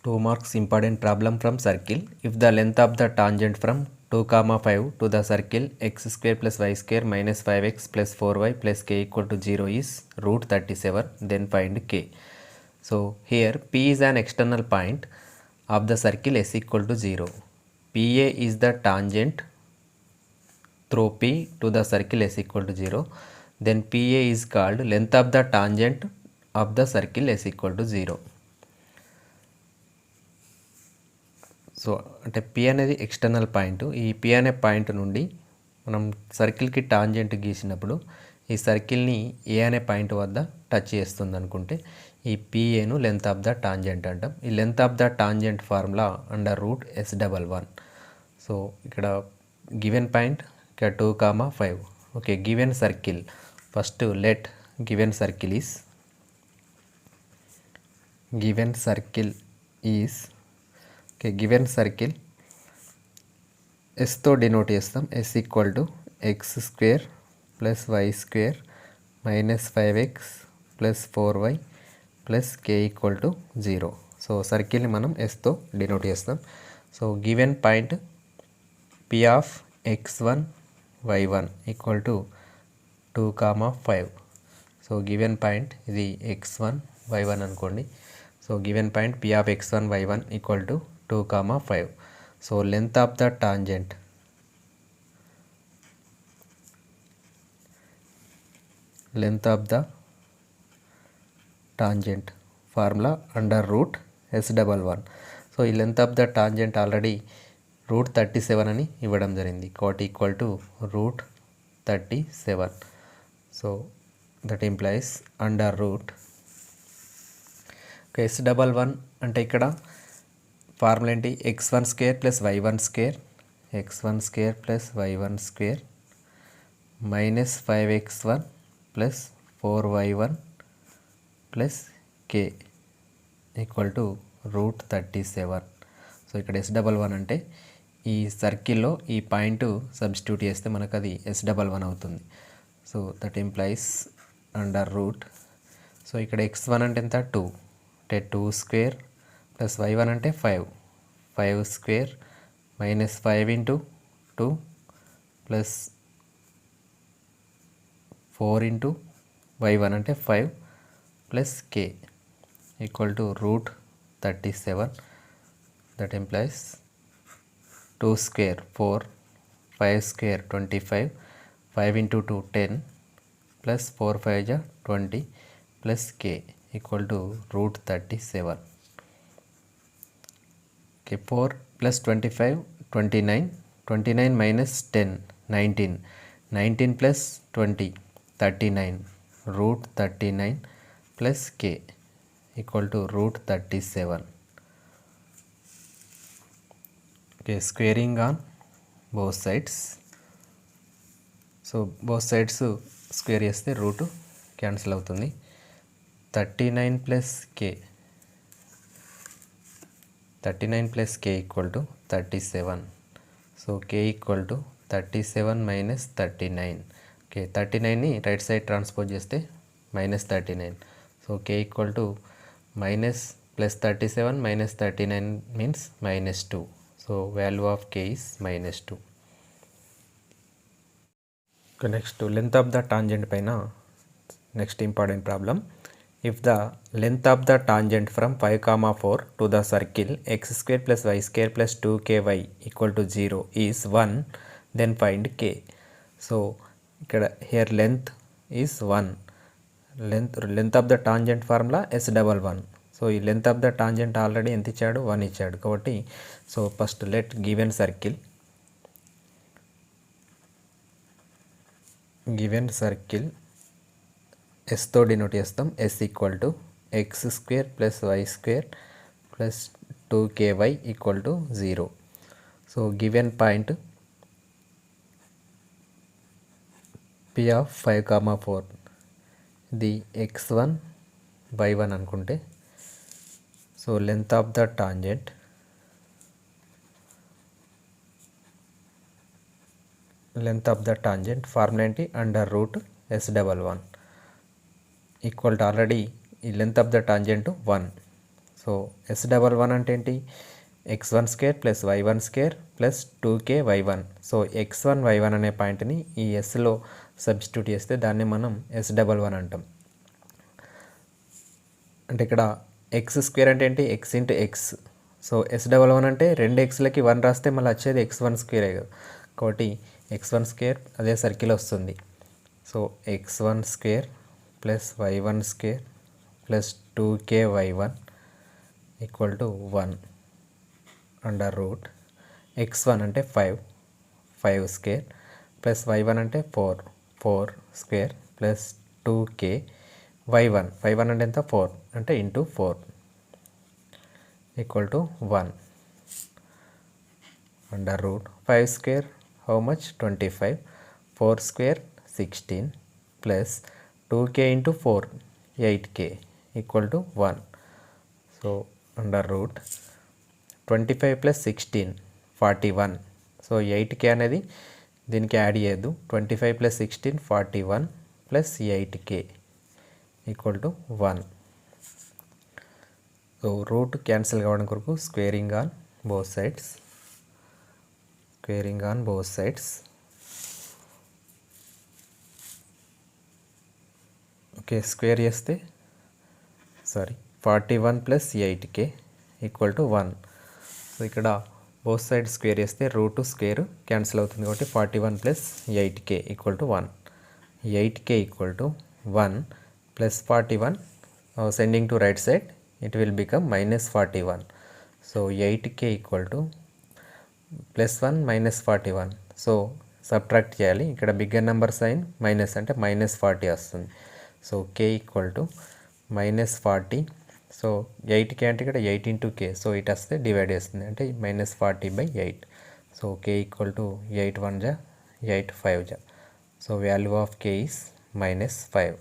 2 marks important problem from circle. If the length of the tangent from 2, 5 to the circle x square plus y square minus 5x plus 4y plus k equal to 0 is root 37, then find k. So here P is an external point of the circle s equal to 0. PA is the tangent through P to the circle s equal to 0. Then PA is called length of the tangent of the circle s equal to 0. So అంటే P అనేది external point. ఈ P అనే point నుండి మనం సర్కిల్కి tangent గీసినప్పుడు ఈ సర్కిల్ని ఏ అనే point వద్ద టచ్ చేస్తుంది అనుకుంటే ఈ పిఏను లెంత్ ఆఫ్ ద టాంజెంట్ అంటాం. ఈ length of the tangent formula under root S11. So ఇక్కడ గివెన్ పాయింట్ ఇక్కడ 2, 5. Okay, given circle first let given circle is okay, given circle ఎస్తో డినోట్ చేస్తాం. S equal to x square plus y square minus 5x plus 4y plus k equal to 0. So సర్కిల్ని మనం ఎస్తో denote చేస్తాం. So given point P of x1 y1 equal to 2, 5. So given point ఇది x1 y1 అనుకోండి. So given point P of x1 y1 equal to 2, 5. So length of the tangent formula under root S11. So ఈ length of the tangent already root 37 అని ఇవ్వడం జరిగింది. కాబట్టి equal to root 37. So that implies under root S11 అంటే ఇక్కడ formula ఏంటి? x1 square plus y1 square minus 5x1 plus 4y1 plus k equal to root 37. So ఇక్కడ S11 అంటే ఈ సర్కిల్లో ఈ పాయింట్ సబ్స్టిట్యూట్ చేస్తే మనకు అది S11 అవుతుంది. So that implies under route. So ఇక్కడ x1 అంటే ఎంత? 2 అంటే 2 స్క్వేర్ ప్లస్ y1 అంటే 5 square minus 5 into 2 plus 4 into y1 అంటే 5 plus k equal to root 37. That implies 2 square 4, 5 square 25, 5 into 2 10 plus 4 5 20 plus k equal to root 37. Okay, 4 plus 25, 29 minus 10, 19 plus 20, 39, root 39 plus k equal to root 37. Okay, squaring on both sides. So both sides square చేస్తే root cancel అవుతుంది. 39 plus k equal to 37. So k equal to 37 minus 39. Okay, 39ని right side transpose చేస్తే minus 39. So k equal to minus plus 37 minus 39 means minus 2. So value of k is minus 2. Okay, next length of the tangent పైన next important problem. If the length of the tangent from 5, 4 to the circle x square plus y square plus 2ky equal to 0 is 1, then find k. So ఇక్కడ here length is 1. Length of the tangent formula S11. So ఈ length of the tangent already ఎంత ఇచ్చాడు? 1 ఇచ్చాడు. కాబట్టి so first let given circle ఎస్తో denote చేస్తాం. S equal to x square plus y square plus 2ky equal to 0. So given point P of 5, 4 ఇది x1 y1 అనుకుంటే so length of the tangent formula ఏంటి? Under root S11 equal to already ఈ length of the tangent 1. So S11 అంటే ఏంటి, x1 square plus y1 square plus 2k y1. So x1 y1 అనే పాయింట్ని ఈ ఎస్లో substitute చేస్తే దాన్ని మనం S11 అంటాం. అంటే ఇక్కడ ఎక్స్ స్క్వేర్ అంటే ఏంటి, X into X. So S11 అంటే 2xలకి 1 రాస్తే మళ్ళీ వచ్చేది x1 స్క్వేరే కదా, కాబట్టి x1 స్క్వేర్ అదే సర్కిల్ వస్తుంది. So x1 square plus y1 square plus 2k y1 equal to 1 under root x1 అంటే 5 స్క్వేర్ ప్లస్ y1 అంటే 4 స్క్వేర్ ప్లస్ 2k y1 అంటే ఎంత, 4 అంటే into 4 equal to 1 under root 5 square how much 25, 4 square 16 plus 2k into 4 8k equal to 1. So under root 25 plus 16 41. So 8k అనేది దీనికి add చేయొద్దు, 25 plus 16 41 plus 8k equal to 1. So root cancel కావడం కొరకు squaring on both sides. Okay, square చేస్తే 41 plus 8k equal to 1. So ఇక్కడ both side square చేస్తే root square cancel అవుతుంది కాబట్టి 41 plus 8k equal to 1. 8k equal to 1 plus 41 sending to right side it will become -41. So 8k equal to +1 -41. So subtract చేయాలి, ఇక్కడ bigger number sign minus అంటే -40 వస్తుంది. So k equal to -40. So 8k అంటే ఇక్కడ 8 into k, so it వస్తే divide చేస్తుంది అంటే -40/8. So k equal to 8 1 జా 8 5 జా. So value of k is -5.